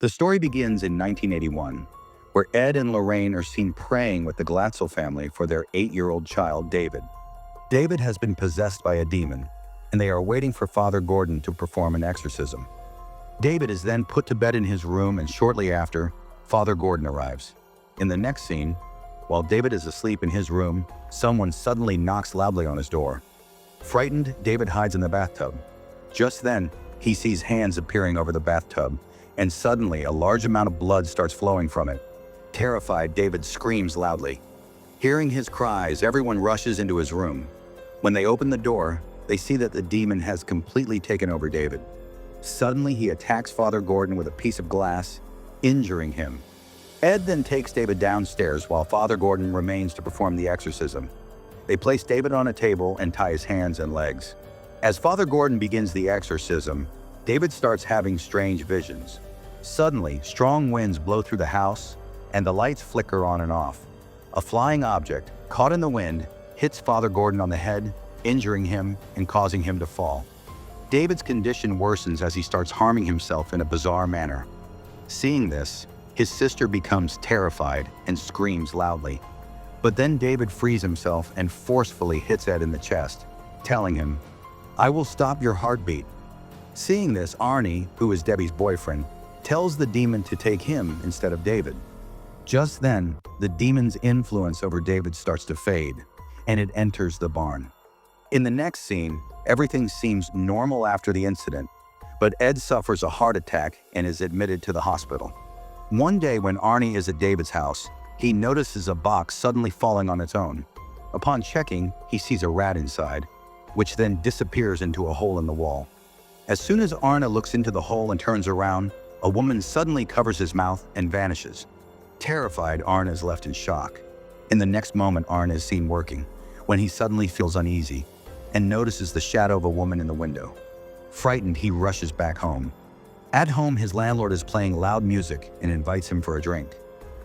The story begins in 1981, where Ed and Lorraine are seen praying with the Glatzel family for their 8-year-old child, David. David has been possessed by a demon, and they are waiting for Father Gordon to perform an exorcism. David is then put to bed in his room, and shortly after, Father Gordon arrives. In the next scene, while David is asleep in his room, someone suddenly knocks loudly on his door. Frightened, David hides in the bathtub. Just then, he sees hands appearing over the bathtub, and suddenly a large amount of blood starts flowing from it. Terrified, David screams loudly. Hearing his cries, everyone rushes into his room. When they open the door, they see that the demon has completely taken over David. Suddenly, he attacks Father Gordon with a piece of glass, injuring him. Ed then takes David downstairs while Father Gordon remains to perform the exorcism. They place David on a table and tie his hands and legs. As Father Gordon begins the exorcism, David starts having strange visions. Suddenly, strong winds blow through the house, and the lights flicker on and off. A flying object, caught in the wind, hits Father Gordon on the head, injuring him and causing him to fall. David's condition worsens as he starts harming himself in a bizarre manner. Seeing this, his sister becomes terrified and screams loudly. But then David frees himself and forcefully hits Ed in the chest, telling him, "I will stop your heartbeat." Seeing this, Arnie, who is Debbie's boyfriend, tells the demon to take him instead of David. Just then, the demon's influence over David starts to fade, and it enters the barn. In the next scene, everything seems normal after the incident, but Ed suffers a heart attack and is admitted to the hospital. One day when Arnie is at David's house, he notices a box suddenly falling on its own. Upon checking, he sees a rat inside, which then disappears into a hole in the wall. As soon as Arnie looks into the hole and turns around, a woman suddenly covers his mouth and vanishes. Terrified, Arnie is left in shock. In the next moment, Arnie is seen working, when he suddenly feels uneasy and notices the shadow of a woman in the window. Frightened, he rushes back home. At home, his landlord is playing loud music and invites him for a drink.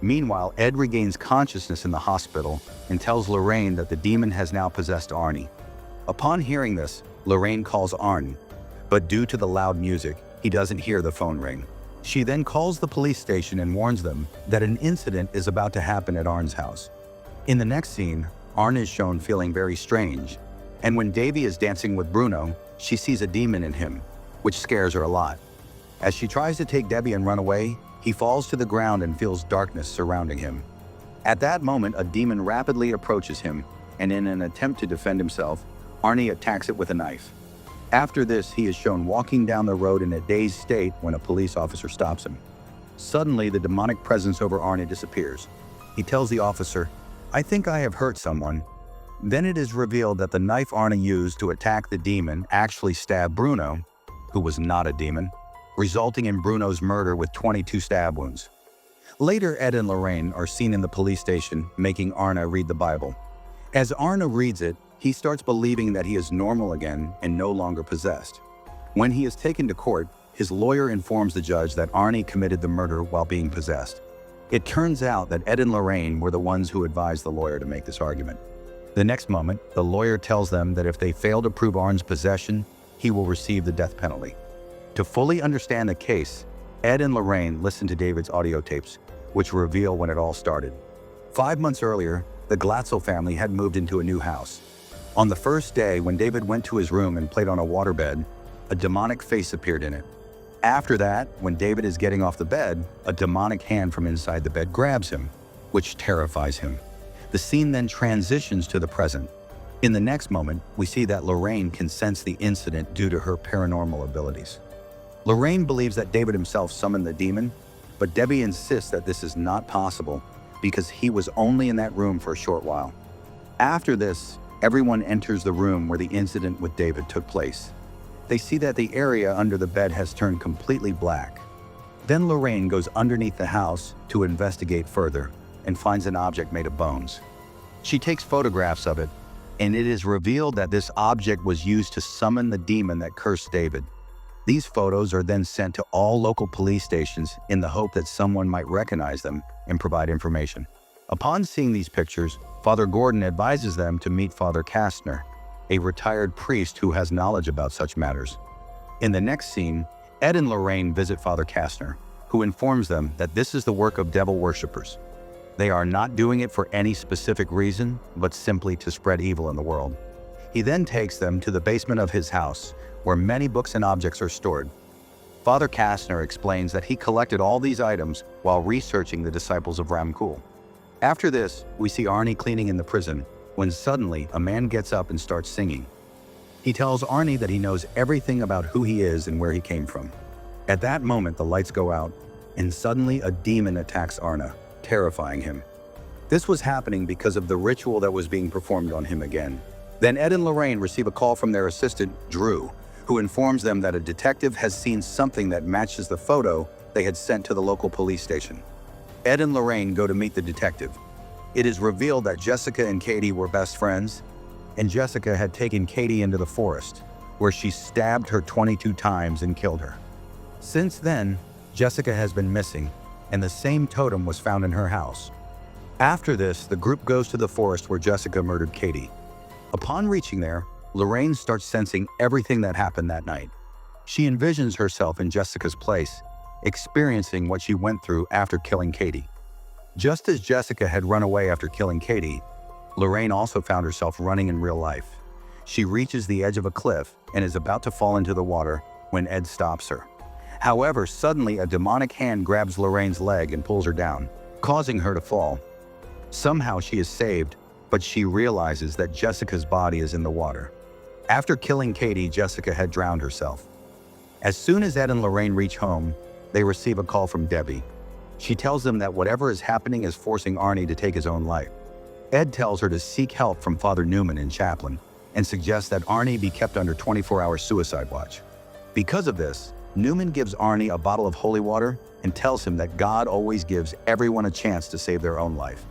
Meanwhile, Ed regains consciousness in the hospital and tells Lorraine that the demon has now possessed Arnie. Upon hearing this, Lorraine calls Arnie, but due to the loud music, he doesn't hear the phone ring. She then calls the police station and warns them that an incident is about to happen at Arnie's house. In the next scene, Arnie is shown feeling very strange, and when Davy is dancing with Bruno, she sees a demon in him, which scares her a lot. As she tries to take Debbie and run away, he falls to the ground and feels darkness surrounding him. At that moment, a demon rapidly approaches him, and in an attempt to defend himself, Arnie attacks it with a knife. After this, he is shown walking down the road in a dazed state when a police officer stops him. Suddenly, the demonic presence over Arnie disappears. He tells the officer, "I think I have hurt someone." Then it is revealed that the knife Arnie used to attack the demon actually stabbed Bruno, who was not a demon, resulting in Bruno's murder with 22 stab wounds. Later, Ed and Lorraine are seen in the police station making Arnie read the Bible. As Arnie reads it, he starts believing that he is normal again and no longer possessed. When he is taken to court, his lawyer informs the judge that Arnie committed the murder while being possessed. It turns out that Ed and Lorraine were the ones who advised the lawyer to make this argument. The next moment, the lawyer tells them that if they fail to prove Arnie's possession, he will receive the death penalty. To fully understand the case, Ed and Lorraine listen to David's audio tapes, which reveal when it all started. 5 months earlier, the Glatzel family had moved into a new house. On the first day, when David went to his room and played on a waterbed, a demonic face appeared in it. After that, when David is getting off the bed, a demonic hand from inside the bed grabs him, which terrifies him. The scene then transitions to the present. In the next moment, we see that Lorraine can sense the incident due to her paranormal abilities. Lorraine believes that David himself summoned the demon, but Debbie insists that this is not possible because he was only in that room for a short while. After this, everyone enters the room where the incident with David took place. They see that the area under the bed has turned completely black. Then Lorraine goes underneath the house to investigate further and finds an object made of bones. She takes photographs of it, and it is revealed that this object was used to summon the demon that cursed David. These photos are then sent to all local police stations in the hope that someone might recognize them and provide information. Upon seeing these pictures, Father Gordon advises them to meet Father Kastner, a retired priest who has knowledge about such matters. In the next scene, Ed and Lorraine visit Father Kastner. who informs them that this is the work of devil worshippers. They are not doing it for any specific reason, but simply to spread evil in the world. He then takes them to the basement of his house, where many books and objects are stored. Father Kastner explains that he collected all these items while researching the disciples of Ramkul. After this, we see Arnie cleaning in the prison, when suddenly a man gets up and starts singing. He tells Arnie that he knows everything about who he is and where he came from. At that moment, the lights go out, and suddenly a demon attacks Arnie, terrifying him. This was happening because of the ritual that was being performed on him again. Then Ed and Lorraine receive a call from their assistant, Drew, who informs them that a detective has seen something that matches the photo they had sent to the local police station. Ed and Lorraine go to meet the detective. It is revealed that Jessica and Katie were best friends, and Jessica had taken Katie into the forest, where she stabbed her 22 times and killed her. Since then, Jessica has been missing, and the same totem was found in her house. After this, the group goes to the forest where Jessica murdered Katie. Upon reaching there, Lorraine starts sensing everything that happened that night. She envisions herself in Jessica's place, experiencing what she went through after killing Katie. Just as Jessica had run away after killing Katie, Lorraine also found herself running in real life. She reaches the edge of a cliff and is about to fall into the water when Ed stops her. However, suddenly a demonic hand grabs Lorraine's leg and pulls her down, causing her to fall. Somehow she is saved, but she realizes that Jessica's body is in the water. After killing Katie, Jessica had drowned herself. As soon as Ed and Lorraine reach home, they receive a call from Debbie. She tells them that whatever is happening is forcing Arnie to take his own life. Ed tells her to seek help from Father Newman in Chaplain and suggests that Arnie be kept under 24-hour suicide watch. Because of this, Newman gives Arnie a bottle of holy water and tells him that God always gives everyone a chance to save their own life.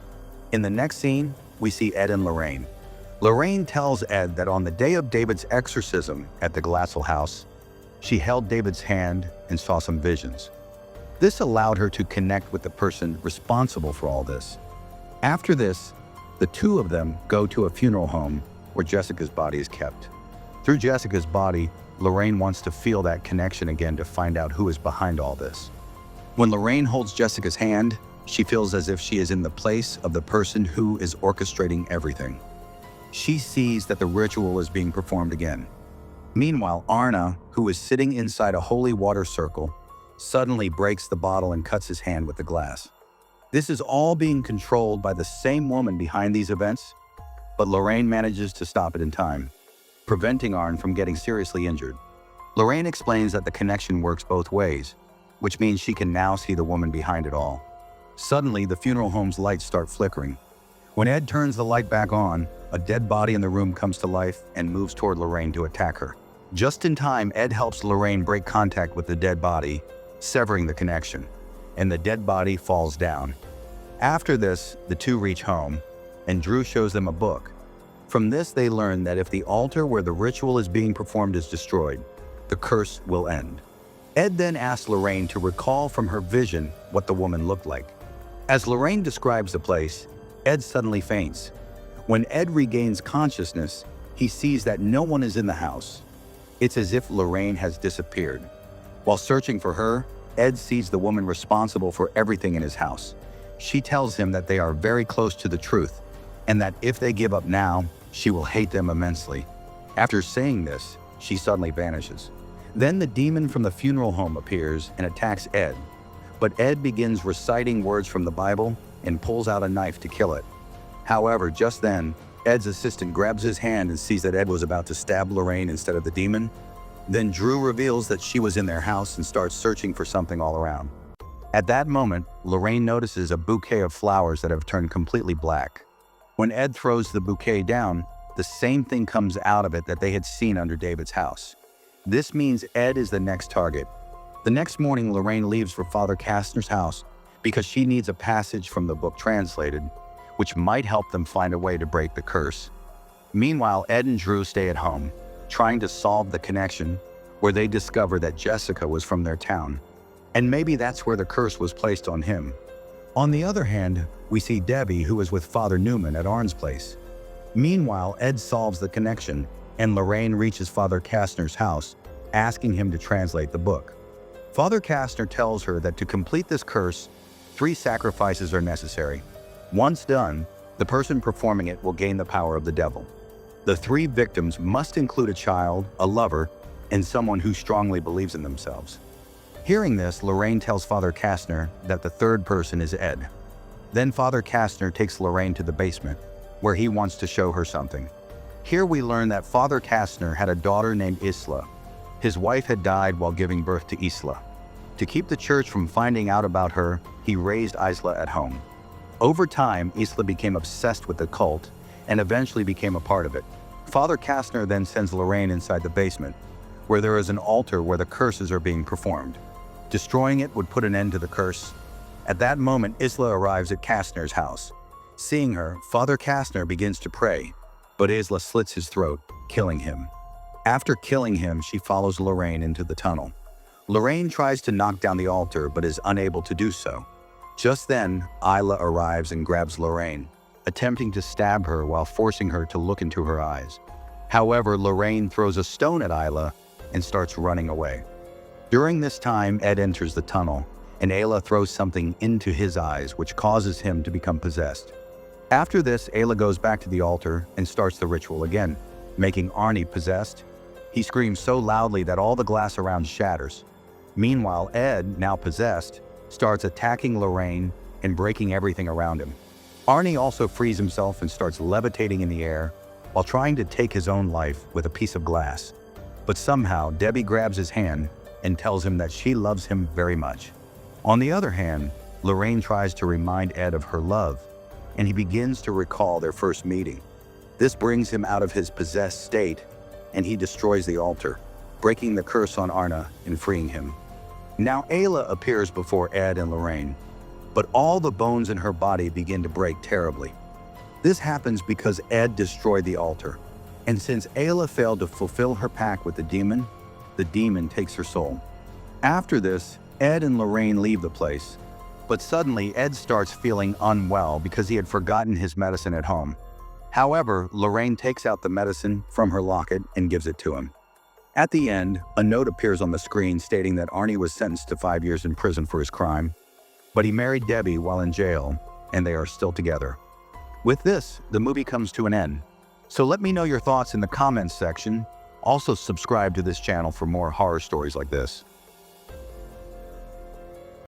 In the next scene, we see Ed and Lorraine. Lorraine tells Ed that on the day of David's exorcism at the Glassell house, she held David's hand and saw some visions. This allowed her to connect with the person responsible for all this. After this, the two of them go to a funeral home where Jessica's body is kept. Through Jessica's body, Lorraine wants to feel that connection again to find out who is behind all this. When Lorraine holds Jessica's hand, she feels as if she is in the place of the person who is orchestrating everything. She sees that the ritual is being performed again. Meanwhile, Arnie, who is sitting inside a holy water circle, suddenly breaks the bottle and cuts his hand with the glass. This is all being controlled by the same woman behind these events, but Lorraine manages to stop it in time, preventing Arnie from getting seriously injured. Lorraine explains that the connection works both ways, which means she can now see the woman behind it all. Suddenly, the funeral home's lights start flickering. When Ed turns the light back on, a dead body in the room comes to life and moves toward Lorraine to attack her. Just in time, Ed helps Lorraine break contact with the dead body, severing the connection, and the dead body falls down. After this, the two reach home, and Drew shows them a book. From this, they learn that if the altar where the ritual is being performed is destroyed, the curse will end. Ed then asks Lorraine to recall from her vision what the woman looked like. As Lorraine describes the place, Ed suddenly faints. When Ed regains consciousness, he sees that no one is in the house. It's as if Lorraine has disappeared. While searching for her, Ed sees the woman responsible for everything in his house. She tells him that they are very close to the truth, and that if they give up now, she will hate them immensely. After saying this, she suddenly vanishes. Then the demon from the funeral home appears and attacks Ed, but Ed begins reciting words from the Bible and pulls out a knife to kill it. However, just then, Ed's assistant grabs his hand and sees that Ed was about to stab Lorraine instead of the demon. Then Drew reveals that she was in their house and starts searching for something all around. At that moment, Lorraine notices a bouquet of flowers that have turned completely black. When Ed throws the bouquet down, the same thing comes out of it that they had seen under David's house. This means Ed is the next target. The next morning, Lorraine leaves for Father Kastner's house because she needs a passage from the book translated, which might help them find a way to break the curse. Meanwhile, Ed and Drew stay at home, trying to solve the connection, where they discover that Jessica was from their town, and maybe that's where the curse was placed on him. On the other hand, we see Debbie, who is with Father Newman at Arne's place. Meanwhile, Ed solves the connection, and Lorraine reaches Father Kastner's house, asking him to translate the book. Father Kastner tells her that to complete this curse, 3 sacrifices are necessary. Once done, the person performing it will gain the power of the devil. The 3 victims must include a child, a lover, and someone who strongly believes in themselves. Hearing this, Lorraine tells Father Kastner that the 3rd person is Ed. Then Father Kastner takes Lorraine to the basement, where he wants to show her something. Here we learn that Father Kastner had a daughter named Isla. His wife had died while giving birth to Isla. To keep the church from finding out about her, he raised Isla at home. Over time, Isla became obsessed with the cult and eventually became a part of it. Father Kastner then sends Lorraine inside the basement, where there is an altar where the curses are being performed. Destroying it would put an end to the curse. At that moment, Isla arrives at Kastner's house. Seeing her, Father Kastner begins to pray, but Isla slits his throat, killing him. After killing him, she follows Lorraine into the tunnel. Lorraine tries to knock down the altar but is unable to do so. Just then, Isla arrives and grabs Lorraine, attempting to stab her while forcing her to look into her eyes. However, Lorraine throws a stone at Isla and starts running away. During this time, Ed enters the tunnel, and Ayla throws something into his eyes, which causes him to become possessed. After this, Ayla goes back to the altar and starts the ritual again, making Arnie possessed. He screams so loudly that all the glass around shatters. Meanwhile, Ed, now possessed, starts attacking Lorraine and breaking everything around him. Arnie also frees himself and starts levitating in the air while trying to take his own life with a piece of glass. But somehow, Debbie grabs his hand and tells him that she loves him very much. On the other hand, Lorraine tries to remind Ed of her love, and he begins to recall their first meeting. This brings him out of his possessed state, and he destroys the altar, breaking the curse on Arna and freeing him. Now Ayla appears before Ed and Lorraine, but all the bones in her body begin to break terribly. This happens because Ed destroyed the altar, and since Ayla failed to fulfill her pact with the demon takes her soul. After this, Ed and Lorraine leave the place, but suddenly Ed starts feeling unwell because he had forgotten his medicine at home. However, Lorraine takes out the medicine from her locket and gives it to him. At the end, a note appears on the screen stating that Arnie was sentenced to 5 years in prison for his crime, but he married Debbie while in jail, and they are still together. With this, the movie comes to an end. So let me know your thoughts in the comments section. Also subscribe to this channel for more horror stories like this.